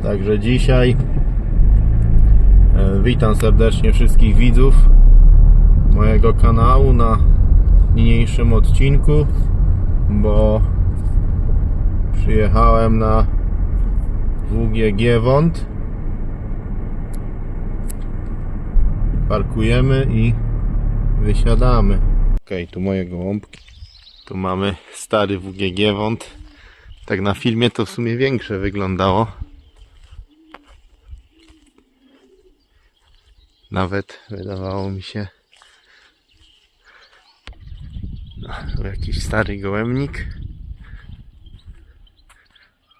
Także dzisiaj witam serdecznie wszystkich widzów mojego kanału na niniejszym odcinku, bo przyjechałem na WGG Wąt. Parkujemy i wysiadamy. Ok, tu moje gołąbki. Tu mamy stary WGG Wąt. Tak na filmie to w sumie większe wyglądało. Nawet wydawało mi się. No, jakiś stary gołębnik.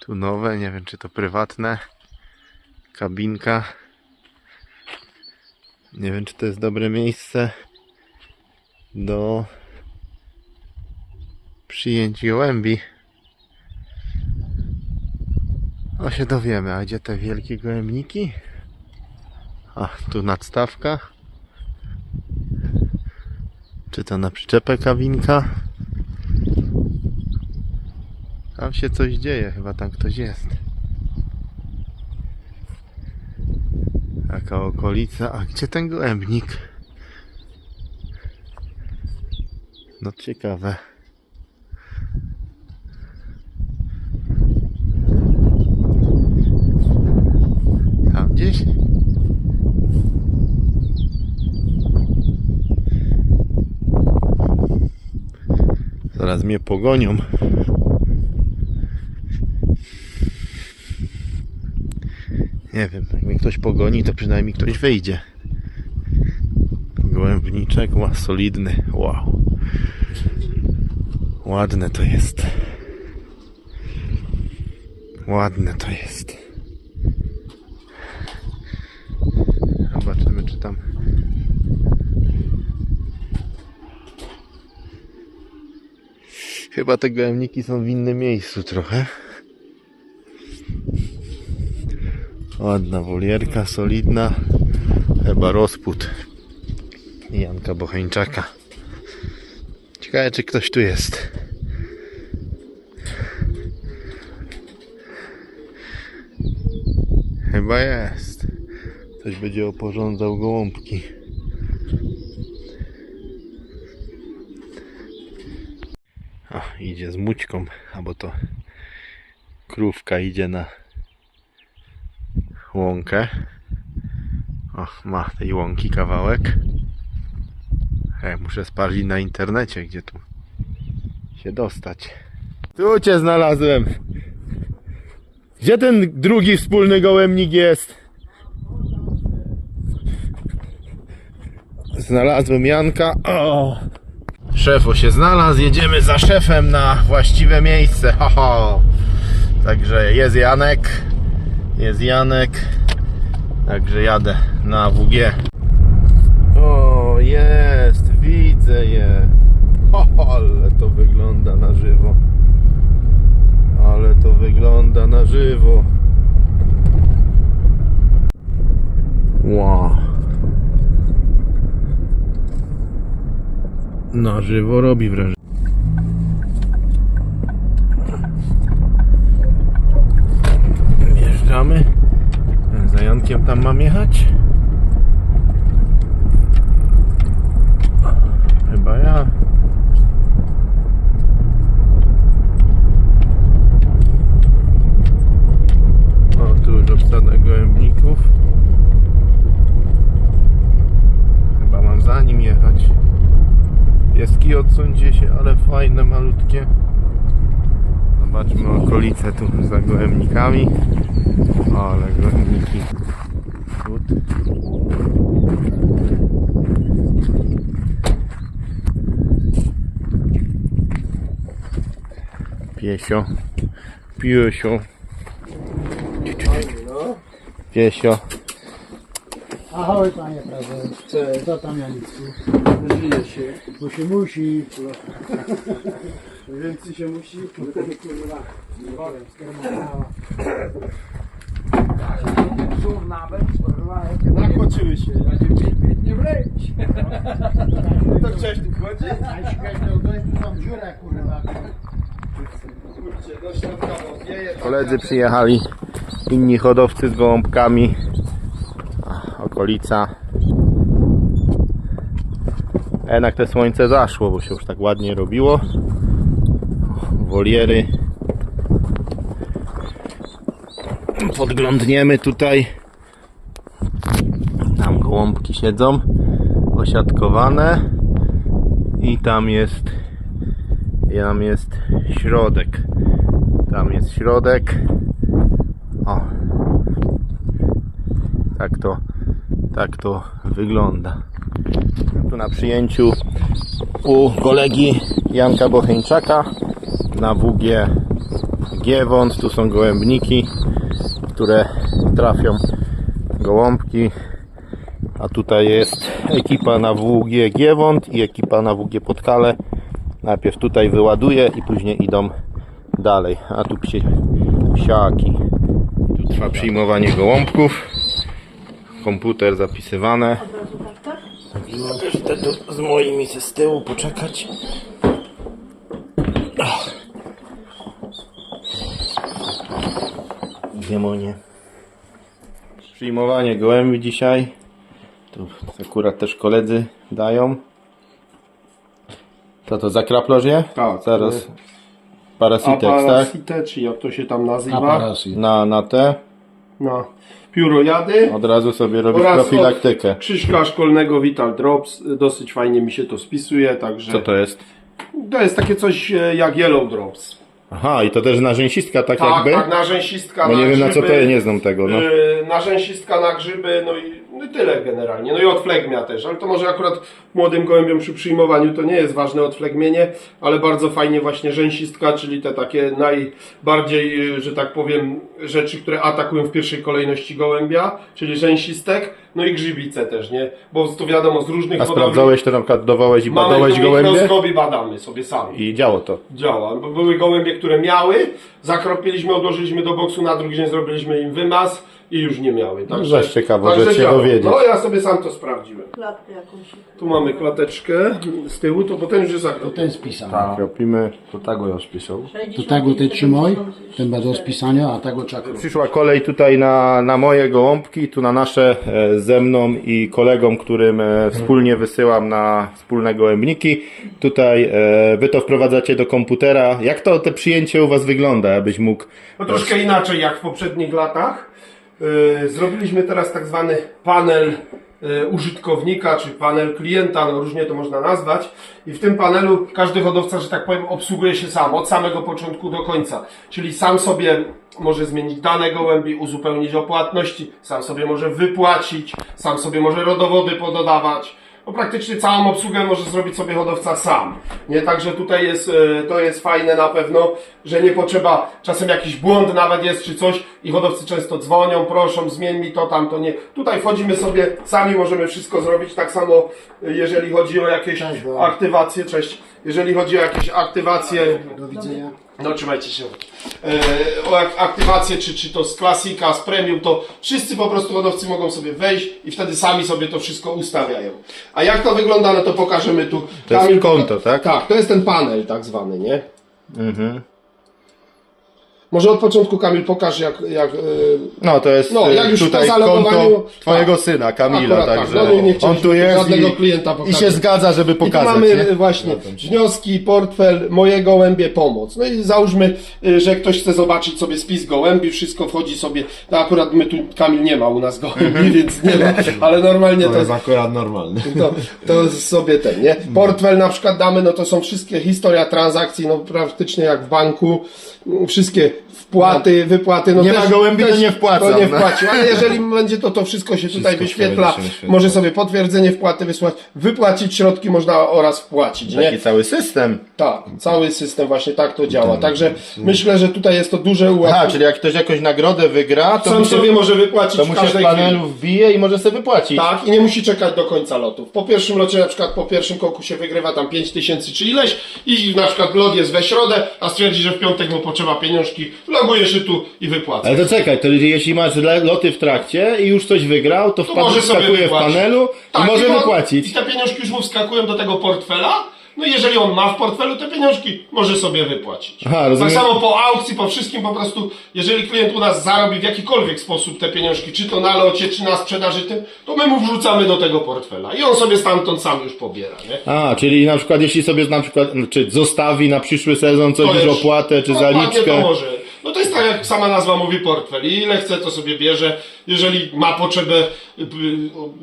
Tu nowe, nie wiem czy to prywatne. Kabinka. Nie wiem czy to jest dobre miejsce do przyjęć gołębi. O, się dowiemy. A gdzie te wielkie gołębniki? A, tu nadstawka. Czy to na przyczepę kabinka? Tam się coś dzieje, chyba tam ktoś jest. Taka okolica. A gdzie ten gołębnik? No ciekawe. Tam gdzieś? Zaraz mnie pogonią. Nie wiem, jak mnie ktoś pogoni, to przynajmniej ktoś wyjdzie. Gołębniczek, solidny. Wow. Ładne to jest. Ładne to jest. Zobaczymy, czy tam... Chyba te gołębniki są w innym miejscu trochę. Ładna wolierka, solidna. Chyba rozpód Janka Bocheńczaka. Ciekawe, czy ktoś tu jest. Chyba jest. Ktoś będzie oporządzał gołąbki. O, idzie z mućką, albo to krówka idzie na łąkę. O, ma tej łąki kawałek. Muszę sprawdzić na internecie, gdzie tu się dostać. Tu cię znalazłem. Gdzie ten drugi wspólny gołębnik jest? Znalazłem Janka. O! Szefo się znalazł. Jedziemy za szefem na właściwe miejsce. Ho, ho. Także jest Janek. Jest Janek. Także jadę na WG. O, jest. Widzę je. O, ale to wygląda na żywo. Ale to wygląda na żywo. Wow. Na żywo robi wrażenie. Wjeżdżamy. Za Jankiem tam mam jechać? Chyba ja. O, tu już obsada gołębników. Chyba mam za nim jechać. Pieski odsuńcie się, ale fajne, malutkie. Zobaczmy okolice tu za gołębnikami. Ale gołębniki. Piesio. Piesio. Piesio. Ahoj panie prezesie, co tam Janicku? Żyje się, bo się musi. Więcej się musi, kurwa, wolę, skarmowała. Nawet, kurwa, nakłoczyły się, ja nie wleć. To chciałeś tu chodzi? A śmiać to dojść, tam dziurę, kurwa. Koledzy przyjechali inni hodowcy z gołąbkami. Okolica. Jednak te słońce zaszło, bo się już tak ładnie robiło. Woliery. Podglądniemy tutaj. Tam gołąbki siedzą osiadkowane i tam jest środek. Tam jest środek. O. Tak to wygląda. Tu na przyjęciu u kolegi Janka Bocheńczaka na WG Giewont. Tu są gołębniki, które trafią gołąbki. A tutaj jest ekipa na WG Giewont i ekipa na WG Podkale. Najpierw tutaj wyładuje i później idą dalej. A tu psiaki. Tu trwa przyjmowanie gołąbków. Komputer zapisywane. Mogę tu z moimi z tyłu poczekać. Giemonie. Przyjmowanie gołębi dzisiaj. Tu akurat też koledzy dają. To za kraplożnie? Tak. Zaraz. Parasitex, tak? Parasite, czy jak to się tam nazywa? Na te. Na piórojady. Od razu sobie robisz Oraz profilaktykę. od Krzyżka szkolnego Vital Drops. Dosyć fajnie mi się to spisuje, także... Co to jest? To jest takie coś jak Yellow Drops. Aha, i to też narzęsistka tak Tak, jakby? tak, narzęsistka Bo na nie wiem grzyby, na co to jest, nie znam tego. No. Narzęsistka na grzyby, no i tyle generalnie. No i odflegmia też, ale to może akurat młodym gołębiom przy przyjmowaniu to nie jest ważne odflegmienie, ale bardzo fajnie właśnie rzęsistka, czyli te takie najbardziej, że tak powiem, rzeczy, które atakują w pierwszej kolejności gołębia, czyli rzęsistek, no i grzybice też, nie? Bo to wiadomo z różnych A sprawdzałeś to, na przykład dawałeś i badałeś gołębie? Mamy badamy sobie sami. I działo to. Działa, bo były gołębie, które miały, zakropiliśmy, odłożyliśmy do boksu, na drugi dzień zrobiliśmy im wymaz i już nie miały. Także, zaś ciekawe, także że się działa. dowiedzieć. No ja sobie sam to sprawdziłem. Klatkę jakąś. Tu mamy klateczkę z tyłu, to bo ten już jest To zakropiony. ten spisany. Kropimy. To tego ja spisał. To tego ty trzymaj, ten bez spisania, a tego czakro. Przyszła kolej tutaj na moje gołąbki, tu na nasze ze mną i kolegom, którym wspólnie wysyłam na wspólne gołębniki. Tutaj wy to wprowadzacie do komputera. Jak to te przyjęcie u was wygląda, abyś mógł... No troszkę inaczej jak w poprzednich latach. Zrobiliśmy teraz tak zwany panel użytkownika, czy panel klienta, no różnie to można nazwać. I w tym panelu każdy hodowca, że tak powiem, obsługuje się sam, od samego początku do końca. Czyli sam sobie może zmienić dane gołębi, uzupełnić o płatności, sam sobie może wypłacić, sam sobie może rodowody pododawać. No praktycznie całą obsługę może zrobić sobie hodowca sam. Nie, także tutaj jest, to jest fajne na pewno, że nie potrzeba, czasem jakiś błąd nawet jest czy coś i hodowcy często dzwonią, proszą, zmień mi to, tamto, nie. Tutaj wchodzimy sobie, sami możemy wszystko zrobić, tak samo jeżeli chodzi o jakieś aktywacje, cześć, jeżeli chodzi o jakieś aktywacje, Do widzenia. no trzymajcie się. O aktywację, czy to z klasika, z premium, to wszyscy po prostu hodowcy mogą sobie wejść i wtedy sami sobie to wszystko ustawiają. A jak to wygląda, no to pokażemy tu. To jest konto, tak? Tak, to jest ten panel tak zwany, nie? Mhm. Może od początku, Kamil, pokaż jak No to jest No, jak już tutaj po zalogowaniu- konto twojego tak. syna, Kamila, Akurat tak. także No, nie chcieliśmy on tu jest żadnego klienta i pokazać. się zgadza, żeby I tu pokazać. mamy nie? właśnie wnioski, portfel, moje gołębie, pomoc. No i załóżmy, że ktoś chce zobaczyć sobie spis gołębi, wszystko wchodzi sobie, no akurat my tu, Kamil nie ma u nas gołębi, więc nie ma, ale normalnie To jest akurat normalny. to sobie ten, nie? Portfel na przykład damy, no to są wszystkie historia transakcji, no praktycznie jak w banku, wszystkie wpłaty, wypłaty, no Nie też, ma gołębi, to też nie wpłacam, To nie no. wpłacił, ale jeżeli będzie to wszystko się tutaj wyświetla, będzie się wyświetla. może sobie potwierdzenie wpłaty wysłać, wypłacić środki można oraz wpłacić, nie? Taki cały system. Tak, cały system właśnie tak to działa, także myślę, że tutaj jest to duże ułatwienie. Aha, czyli jak ktoś jakąś nagrodę wygra, to Sam mu się, sobie może wypłacić to w mu się w każdej panelu chwili. wbije i może sobie wypłacić. Tak, i nie musi czekać do końca lotów. Po pierwszym locie, na przykład po pierwszym konkursie wygrywa tam 5000 czy ileś i na przykład lot jest we środę, a stwierdzi, że w piątek mu potrzeba pieniążki, loguje się tu i wypłaca. Ale to czekaj, to jeśli masz loty w trakcie i już coś wygrał, to może sobie wskakuje w wypłacić. panelu Tak, i może I wypłacić. te pieniążki już mu wskakują do tego portfela No i jeżeli on ma w portfelu te pieniążki, może sobie wypłacić. Aha, rozumiem. Tak samo po aukcji, po wszystkim po prostu, jeżeli klient u nas zarobi w jakikolwiek sposób te pieniążki, czy to na locie, czy na sprzedaży tym, to my mu wrzucamy do tego portfela i on sobie stamtąd sam już pobiera, nie? A, czyli na przykład jeśli sobie na przykład, czy zostawi na przyszły sezon coś, To już jest- opłatę, czy Dokładnie zaliczkę. to może. No to jest tak jak sama nazwa mówi portfel. I ile chce to sobie bierze. Jeżeli ma potrzebę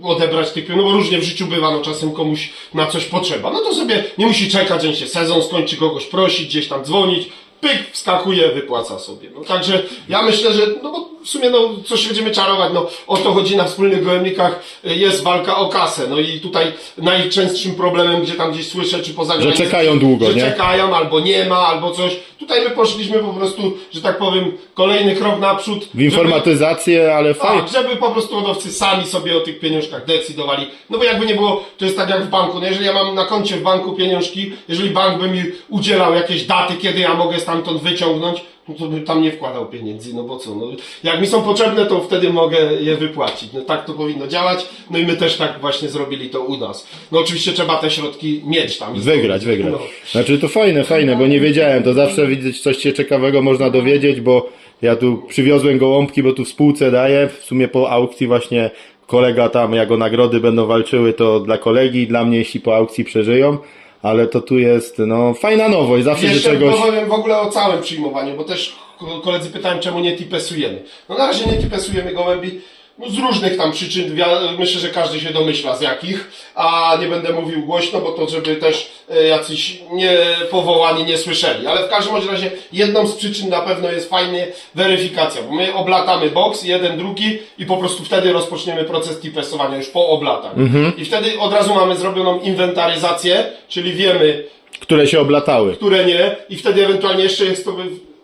odebrać tych pieniędzy, no bo różnie w życiu bywa, no czasem komuś na coś potrzeba. No to sobie nie musi czekać, że się sezon skończy, kogoś prosić, gdzieś tam dzwonić. Pyk, wskakuje, wypłaca sobie. No także ja myślę, że no bo w sumie no coś będziemy czarować, no o to chodzi na wspólnych gołębnikach, jest walka o kasę. No i tutaj najczęstszym problemem, gdzie tam gdzieś słyszę, czy poza granicą, czekają długo, że nie? czekają, albo nie ma, albo coś. Tutaj my poszliśmy po prostu, że tak powiem, kolejny krok naprzód. W informatyzację, ale fajnie. Tak, żeby po prostu hodowcy sami sobie o tych pieniążkach decydowali. No bo jakby nie było, to jest tak jak w banku. No jeżeli ja mam na koncie w banku pieniążki, jeżeli bank by mi udzielał jakieś daty, kiedy ja mogę stamtąd wyciągnąć, no to bym tam nie wkładał pieniędzy, no bo co, no jak mi są potrzebne, to wtedy mogę je wypłacić. No tak to powinno działać, no i my też tak właśnie zrobili to u nas. No oczywiście trzeba te środki mieć tam. Wygrać. No. Znaczy to fajne, bo nie wiedziałem, to zawsze widzieć coś się ciekawego można dowiedzieć, bo ja tu przywiozłem gołąbki, bo tu w spółce daję, w sumie po aukcji właśnie kolega tam, jak o nagrody będą walczyły, to dla kolegi, dla mnie, jeśli po aukcji przeżyją, ale to tu jest, no, fajna nowość, zawsze się Jeszcze czegoś... powiem w ogóle o całym przyjmowaniu, bo też koledzy pytają, czemu nie tipesujemy. No na razie nie tipesujemy gołębi, no z różnych tam przyczyn, myślę, że każdy się domyśla z jakich, a nie będę mówił głośno, bo to żeby też jacyś niepowołani nie słyszeli. Ale w każdym bądź razie jedną z przyczyn na pewno jest fajnie weryfikacja, bo my oblatamy boks, jeden, drugi i po prostu wtedy rozpoczniemy proces tipesowania już po oblataniu. I wtedy od razu mamy zrobioną inwentaryzację, czyli wiemy, które się oblatały. które nie i wtedy ewentualnie jeszcze jest to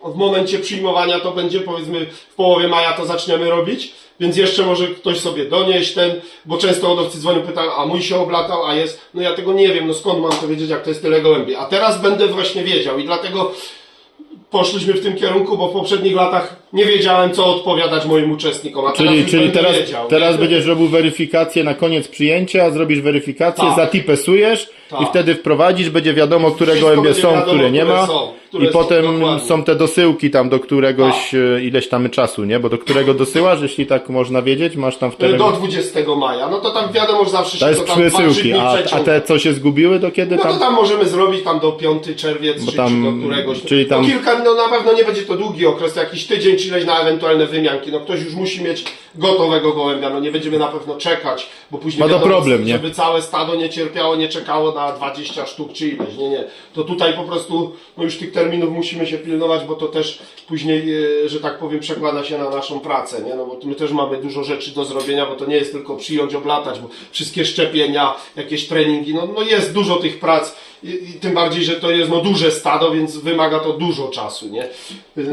w momencie przyjmowania to będzie powiedzmy w połowie maja to zaczniemy robić, więc jeszcze może ktoś sobie donieść bo często hodowcy dzwonią, pytają, a mój się oblatał, a jest, no ja tego nie wiem, no skąd mam to wiedzieć, jak to jest tyle gołębi, a teraz będę właśnie wiedział i dlatego poszliśmy w tym kierunku, bo w poprzednich latach nie wiedziałem, co odpowiadać moim uczestnikom, a teraz już Czyli będę teraz, wiedział. teraz nie? będziesz robił weryfikację na koniec przyjęcia, zrobisz weryfikację, Tak. zatipesujesz i Tak. wtedy wprowadzisz, będzie wiadomo, które Wszystko gołębie będzie są, wiadomo, które nie które ma są, które i są, potem dokładnie. są te dosyłki tam do któregoś ileś tam czasu, nie? Bo do którego dosyłasz, jeśli tak można wiedzieć, masz tam wtedy... Do 20 maja, no to tam wiadomo, że zawsze To się jest to tam 2-3 przesyłki, dni a przeciąga. te co się zgubiły, to kiedy No tam... to tam możemy zrobić tam do 5 czerwiec, czy tam- do któregoś. czyli tam- No kilka, no na pewno nie będzie to długi okres, to jakiś tydzień czy ileś na ewentualne wymianki. No ktoś już musi mieć gotowego gołębia, no nie będziemy na pewno czekać, bo później Ma to wiadomo, problem, nie? żeby całe stado nie cierpiało, nie czekało na 20 sztuk czy ileś. Nie. To tutaj po prostu, no już tych terminów musimy się pilnować, bo to też później, że tak powiem, przekłada się na naszą pracę, nie? No bo my też mamy dużo rzeczy do zrobienia, bo to nie jest tylko przyjąć, oblatać, bo wszystkie szczepienia, jakieś treningi, no jest dużo tych prac i tym bardziej, że to jest no duże stado, więc wymaga to dużo czasu, nie?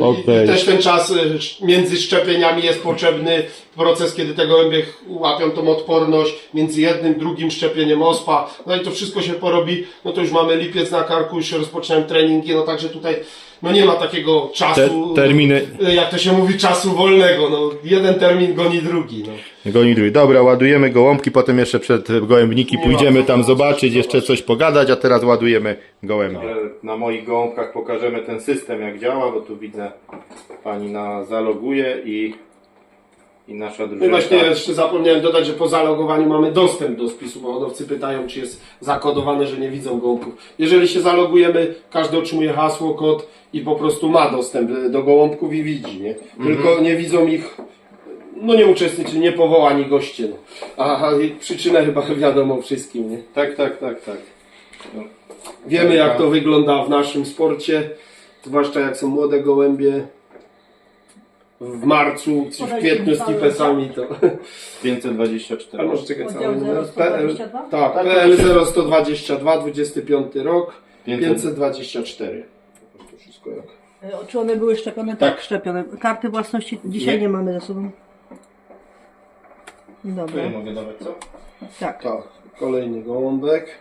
Okej. I też ten czas między szczepieniami jest potrzebny proces, kiedy te gołębie łapią tą odporność, między jednym, drugim szczepieniem ospa, no i to wszystko się porobi, no to już mamy lipiec na karku, już się rozpoczynają treningi, no także tutaj no nie ma takiego czasu, terminy- jak to się mówi, czasu wolnego, no jeden termin goni drugi, no. Goni drugi. Dobra, ładujemy gołąbki, potem jeszcze przed gołębniki Nie pójdziemy ma co tam zobaczyć, zobaczyć, jeszcze coś pogadać, a teraz ładujemy gołębie. Tak. Na moich gołąbkach pokażemy ten system jak działa, bo tu widzę pani zaloguje i nasza No i drużyna. właśnie jeszcze zapomniałem dodać, że po zalogowaniu mamy dostęp do spisu, bo hodowcy pytają, czy jest zakodowane, że nie widzą gołąbków. Jeżeli się zalogujemy, każdy otrzymuje hasło, kod i po prostu ma dostęp do gołąbków i widzi, nie? Tylko nie widzą ich, no nie uczestniczy, nie powołani goście. No. A przyczynę chyba wiadomo wszystkim, nie? Tak. No. Wiemy jak to wygląda w naszym sporcie, zwłaszcza jak są młode gołębie. W marcu czy w kwietniu z tipesami to... 524. Ale może czekać Oddział cały numer. 0122? Tak, PL 0122, 25 rok, 524. Po prostu wszystko jak... Czy one były szczepione? Tak, szczepione. Karty własności dzisiaj nie mamy ze sobą. Dobra, Mogę dawać co? tak. Tak, kolejny gołąbek.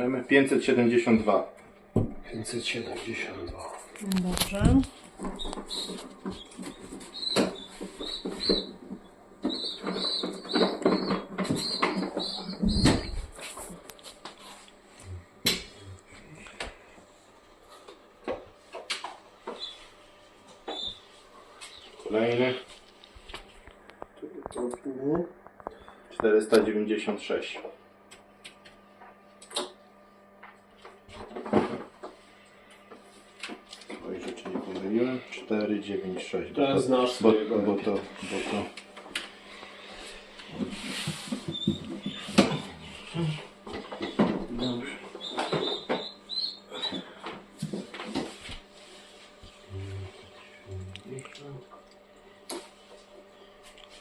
Piszemy 572. 572. Dobrze. Kolejny 496. Oj, rzeczy nie pomyliłem. 496. Teraz znasz swojego. Bo to.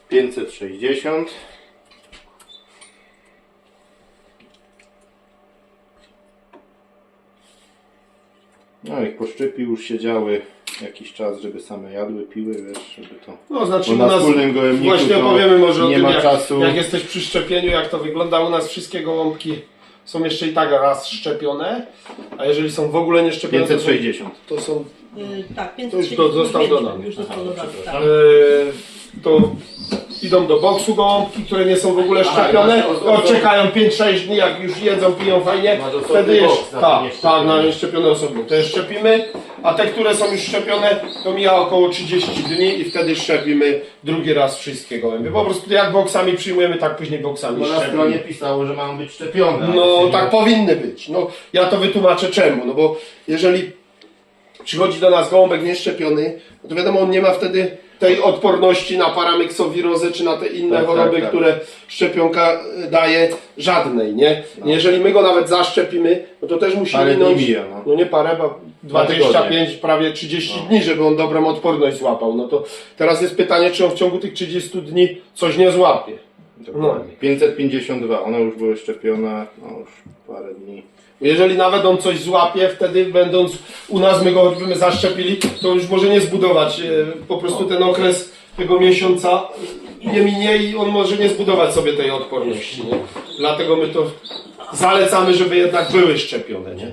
560. No jak poszczypi już siedziały jakiś czas, żeby same jadły, piły, wiesz, żeby to... No, znaczy Bo u na nas, wspólnym gołębniku właśnie to opowiemy może o nie tym, ma czasu. jak jesteś przy szczepieniu, jak to wygląda. U nas wszystkie gołąbki są jeszcze i tak raz szczepione, a jeżeli są w ogóle nie szczepione, 560. to są Tak, To już został dodany. Już został dodany, tak. to idą do boksu gołąbki, które nie są w ogóle szczepione, czekają 5-6 dni, jak już jedzą, piją fajnie, Masz osobny wtedy boks jeszcze, na te tak, na nieszczepione osobno, to jest szczepimy, a te, które są już szczepione, to mija około 30 dni i wtedy szczepimy drugi raz wszystkie gołębie. Po prostu jak boksami przyjmujemy, tak później boksami Bo na szczepimy. stronie pisało, że mają być szczepione. ale No się tak nie- powinny być. No, ja to wytłumaczę czemu. No bo jeżeli przychodzi do nas gołąbek nieszczepiony, no to wiadomo, on nie ma wtedy tej odporności na paramyksowirozę czy na te inne Tak, choroby, tak, tak. które szczepionka daje, żadnej, nie? I jeżeli my go nawet zaszczepimy, no to też musi Parę dni minąć, mija, no. no nie parę, bo 25, tygodnie. prawie 30 dni, żeby on dobrą odporność złapał. No to teraz jest pytanie, czy on w ciągu tych 30 dni coś nie złapie. Dokładnie. 552, one już były szczepione, no już parę dni. Jeżeli nawet on coś złapie, wtedy będąc u nas, my go choćbyśmy zaszczepili, to już może nie zbudować. Po prostu ten okres tego miesiąca nie minie i on może nie zbudować sobie tej odporności. Nie? Dlatego my to zalecamy, żeby jednak były szczepione. Nie?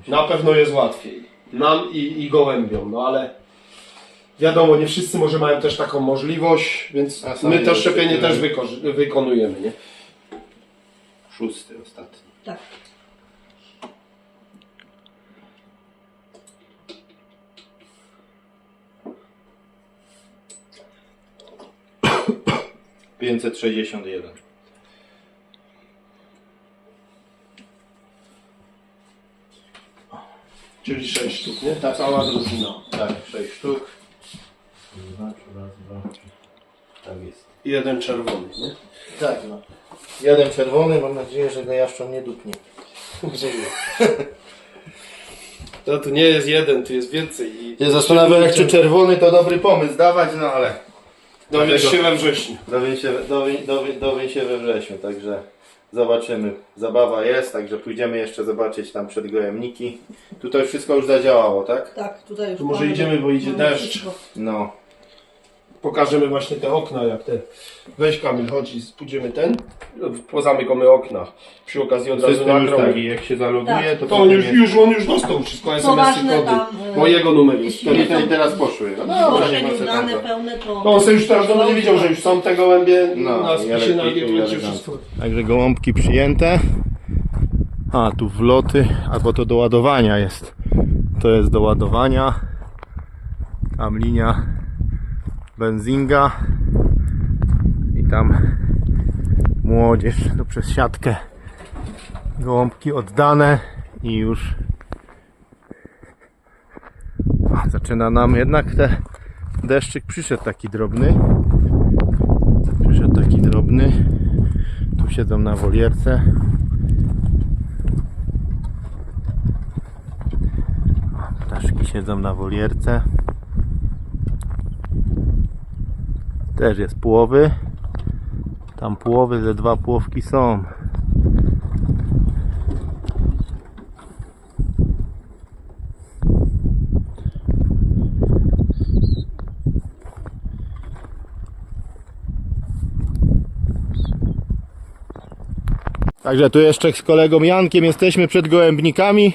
Na pewno jest łatwiej. Nam i gołębiom, no ale wiadomo, nie wszyscy może mają też taką możliwość, więc A sami my to szczepienie też szczepimy. wykonujemy. Nie? 6 ostatni. Tak. Pięćset 561. Czyli 6 sztuk, nie? Ta cała drużyna. Tak, 6 sztuk. Raz, dwa. Tak jest. I jeden czerwony, nie? Tak, no. Jeden czerwony, mam nadzieję, że go jaszczur nie dupnie. To tu nie jest jeden, tu jest więcej. I Się zastanawiam, czy czerwony to dobry pomysł dawać, no ale dowiesz się we wrześniu. dowień się we wrześniu, także zobaczymy. Zabawa jest, także pójdziemy jeszcze zobaczyć tam przedgołębniki. Tutaj wszystko już zadziałało, tak? Tak, tutaj już To może mamy- idziemy, bo idzie mamy deszcz. wszystko. No. Pokażemy właśnie te okna, jak te... Weź Kamil, chodź i spójrzymy ten. Pozamykamy okna. Przy okazji od razu System już nagramy. taki, jak się zaloguje, Tak. to To on potem on już dostał wszystko, Co SMS-y, ważne, kody. tam, Mojego numeru. jeśli To nie i te- są i teraz poszły. No w dobra, niech zgłoszeniu on se tam dane to- pełne, to... No on sobie już teraz będzie wiedział, że już są te gołębie No, na i spisie elektryki, na i GW, elegancko. wszystko. Także gołąbki przyjęte. A, tu wloty, albo to do ładowania jest. To jest do ładowania. Tam linia benzinga. I tam młodzież no, przez siatkę. Gołąbki oddane i już zaczyna nam jednak deszczyk przyszedł taki drobny. Tu siedzą na wolierce. Ptaszki siedzą na wolierce. Też jest płowy. Tam płowy, ze 2 płowki są. Także tu jeszcze z kolegą Jankiem jesteśmy przed gołębnikami.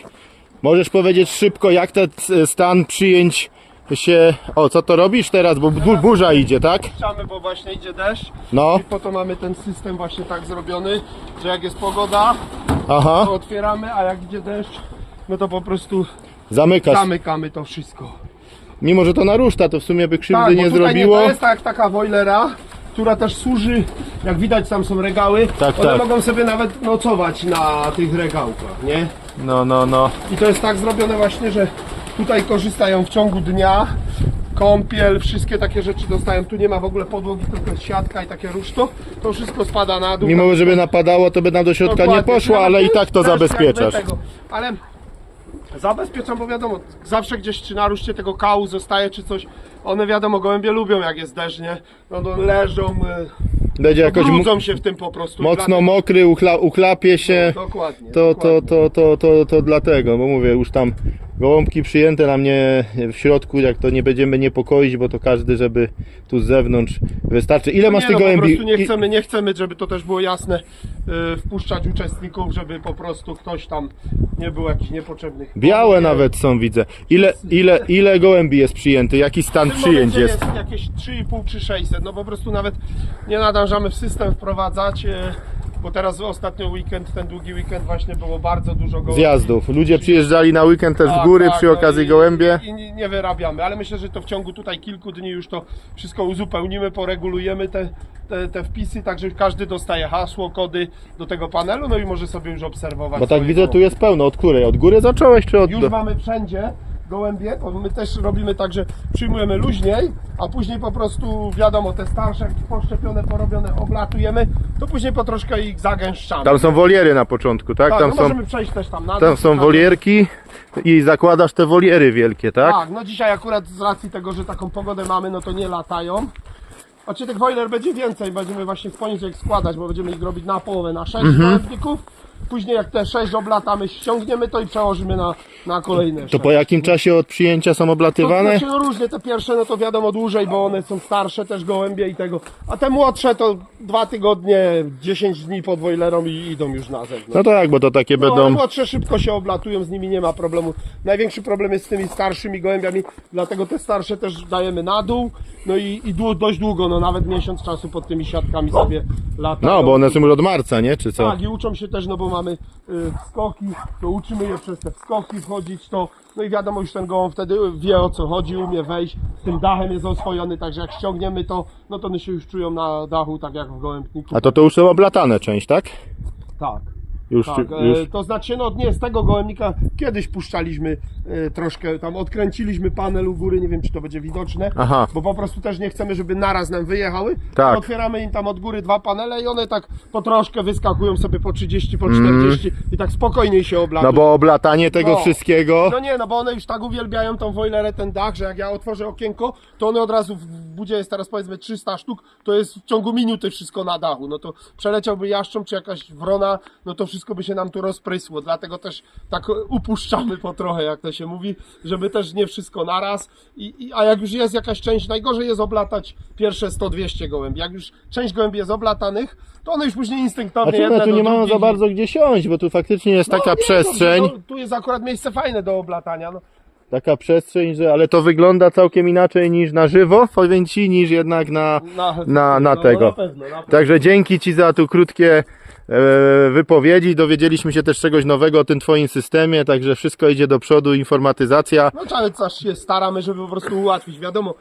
Możesz powiedzieć szybko, jak ten stan przyjęć się... O, co to robisz teraz? Bo burza idzie, tak? Chciamy, bo właśnie idzie deszcz. No, I po to mamy ten system właśnie tak zrobiony, że jak jest pogoda, aha, to otwieramy, a jak idzie deszcz, no to po prostu zamykasz. zamykamy to wszystko. Mimo, że to naruszta, to w sumie by krzywdy Tak, bo nie tutaj zrobiło. to jest tak jak taka boilera, która też służy, jak widać tam są regały, Tak, one tak. mogą sobie nawet nocować na tych regałkach, nie? No. I to jest tak zrobione właśnie, że tutaj korzystają w ciągu dnia, kąpiel, wszystkie takie rzeczy dostają, tu nie ma w ogóle podłogi, tylko jest siatka i takie ruszto, to wszystko spada na dół. Mimo, żeby napadało, to by nam do środka nie Dokładnie. poszło, Nawet ale i też- tak to też zabezpieczasz. jakby tego. Ale zabezpieczam, bo wiadomo, zawsze gdzieś czy na ruszcie tego kału zostaje, czy coś. One wiadomo, gołębie lubią jak jest deszcz, nie? No to leżą, Będzie jakoś brudzą się w tym po prostu. mocno Dlatego- mokry, uchlapie się. Dokładnie. To dokładnie. dlatego, bo mówię, już tam gołąbki przyjęte na mnie w środku, jak to nie będziemy niepokoić, bo to każdy, żeby tu z zewnątrz wystarczy. Ile masz Nie, tych no, po gołębi? prostu nie chcemy, żeby to też było jasne, wpuszczać uczestników, żeby po prostu ktoś tam nie był jakichś niepotrzebnych. Białe Nie, nawet są, widzę. Ile gołębi jest przyjęty? Jaki stan w tym przyjęć momencie jest? jest jakieś 3,5 czy 600, no po prostu nawet nie nadążamy w system wprowadzać, bo teraz ostatnio weekend, ten długi weekend właśnie było bardzo dużo gołębi. Zjazdów. Ludzie przyjeżdżali na weekend też z Tak, góry tak, przy no okazji i- gołębie. I nie wyrabiamy, ale myślę, że to w ciągu tutaj kilku dni już to wszystko uzupełnimy, poregulujemy te wpisy, także każdy dostaje hasło, kody do tego panelu, no i może sobie już obserwować. Bo tak swoje widzę, tu gołębie. jest pełno. Od której? Od góry zacząłeś, czy od... Już mamy wszędzie gołębie, bo my też robimy tak, że przyjmujemy luźniej, a później po prostu wiadomo, te starsze, jak poszczepione, porobione, oblatujemy, to później po troszkę ich zagęszczamy. Tam są woliery na początku, tak? tak, Tam no są, możemy przejść też tam na dół. tam są wolierki i zakładasz te woliery wielkie, tak? Tak, no dzisiaj akurat z racji tego, że taką pogodę mamy, no to nie latają. Znaczy tych boiler będzie więcej, będziemy właśnie w poniedziałek składać, bo będziemy ich robić na połowę, na 6 gołębników. Później jak te 6 oblatamy, ściągniemy to i przełożymy na kolejne 6. To po jakim czasie od przyjęcia są To oblatywane? znaczy, no różnie, te pierwsze no to wiadomo dłużej, bo one są starsze też gołębie i tego. A te młodsze to 2 tygodnie, 10 dni pod boilerą i idą już na zewnątrz. No tak, bo to takie No, ale będą... młodsze szybko się oblatują, z nimi nie ma problemu. Największy problem jest z tymi starszymi gołębiami, dlatego te starsze też dajemy na dół. No i dość długo, no nawet miesiąc czasu pod tymi siatkami sobie latają. No, bo one są już od marca, nie? Czy co? Tak, i uczą się też, no bo mamy wskoki, to uczymy je przez te wskoki wchodzić, to no i wiadomo, już ten gołąb wtedy wie o co chodzi, umie wejść, z tym dachem jest oswojony, także jak ściągniemy to, no to one się już czują na dachu, tak jak w gołębniku. A to już są oblatane część, tak? Tak. Już, Tak, już. to znaczy, no nie, z tego gołębnika kiedyś puszczaliśmy troszkę, tam odkręciliśmy panel u góry, nie wiem czy to będzie widoczne, Aha. bo po prostu też nie chcemy, żeby naraz nam wyjechały, Tak. otwieramy im tam od góry 2 panele i one tak po troszkę wyskakują sobie po 30, po 40 i tak spokojniej się oblatują. No bo oblatanie tego No. wszystkiego... No nie, no bo one już tak uwielbiają tą wojlerę, ten dach, że jak ja otworzę okienko, to one od razu w budzie jest teraz powiedzmy 300 sztuk, to jest w ciągu minuty wszystko na dachu. No to przeleciałby jaszcząb czy jakaś wrona, no to wszystko by się nam tu rozprysło. Dlatego też tak upuszczamy po trochę, jak to się mówi, żeby też nie wszystko naraz. A jak już jest jakaś część, najgorzej jest oblatać pierwsze 100-200 gołębi. Jak już część gołębi jest oblatanych, to one już później A instynktownie tu, jedne tu do nie mają drugich za i- bardzo gdzie siąść, bo tu faktycznie jest taka No, nie, przestrzeń. no, tu jest akurat miejsce fajne do oblatania. No. Taka przestrzeń, że ale to wygląda całkiem inaczej niż na żywo, powiem ci, niż jednak na tego. Na pewno, na pewno. Także dzięki ci za tu krótkie wypowiedzi. Dowiedzieliśmy się też czegoś nowego o tym twoim systemie, także wszystko idzie do przodu, informatyzacja. No cały czas się staramy, żeby po prostu ułatwić. Wiadomo,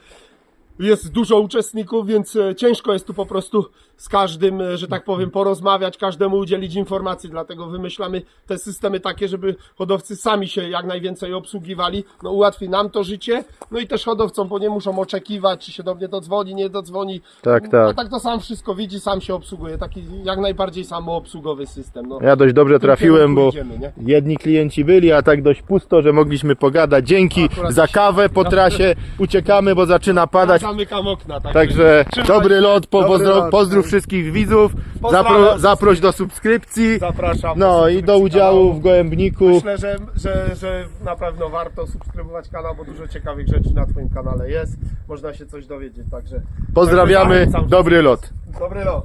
jest dużo uczestników, więc ciężko jest tu po prostu z każdym, że tak powiem, porozmawiać, każdemu udzielić informacji, dlatego wymyślamy te systemy takie, żeby hodowcy sami się jak najwięcej obsługiwali, no ułatwi nam to życie, no i też hodowcom, bo nie muszą oczekiwać, czy się do mnie dodzwoni, nie dodzwoni. Tak, tak. A tak to sam wszystko widzi, sam się obsługuje, taki jak najbardziej samoobsługowy system. No. Ja dość dobrze W tym trafiłem, bo kierunku idziemy, nie? jedni klienci byli, a tak dość pusto, że mogliśmy pogadać. Dzięki Akurat za kawę po trasie. Uciekamy, bo zaczyna padać. Zamykam okna, Także trzymaj dobry się. lot, Dobry lot. pozdrów wszystkich widzów, Pozdrawiam zaproś do subskrypcji, Zapraszam. no i do udziału w gołębniku. Myślę, że na pewno warto subskrybować kanał, bo dużo ciekawych rzeczy na Twoim kanale jest. Można się coś dowiedzieć, także Pozdrawiamy, zachęcam. dobry lot. Dobry lot.